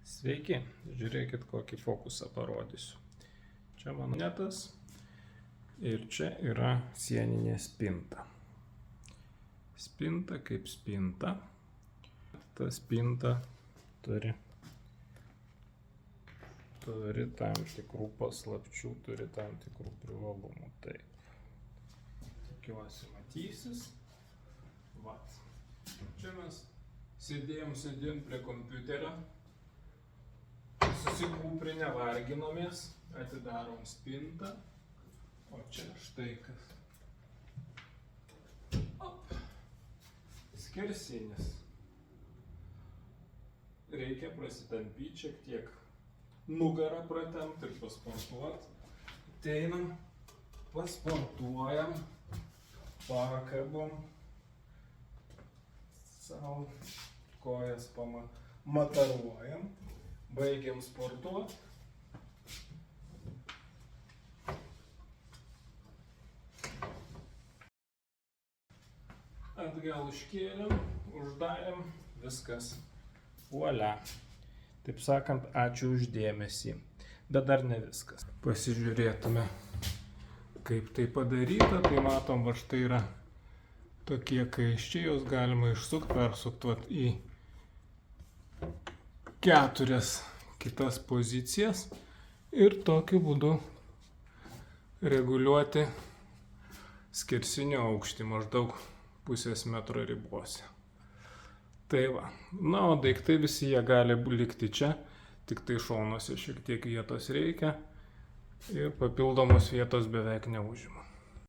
Sveiki, žiūrėkit kokį fokusą parodysiu. Čia mano netas ir čia yra sieninė spinta. Spinta kaip spinta. Ta spinta turi tam tikrų paslapčių, turi tam tikrų privalumų. Tai tikiuosi matysis. Vat. Čia mes sėdėjom prie kompiuterio. Susikūprinę varginomės, atidarom spintą, o čia štai kas. Op. Skersinis. Reikia prasitampyti šiek tiek nugarą pratempti ir pasportuoti. Ateinam, pasportuojam, pakabom, savo kojas pamataruojam. Baigiam sportuoti. Atgal iškėlėm, uždarėm, viskas. Voila. Taip sakant, ačiū už dėmesį. Bet dar ne viskas. Pasižiūrėtume, kaip tai padaryta. Tai matom, va štai yra tokie kaiščiai, jos galima išsukti, persukti į 4 kitas pozicijas ir tokiu būdu reguliuoti skersinio aukštį maždaug 0,5 metro ribose. Tai va. Na, o daiktai visi jie gali likti čia, tik tai šonuose šiek tiek vietos reikia ir papildomos vietos beveik neužima.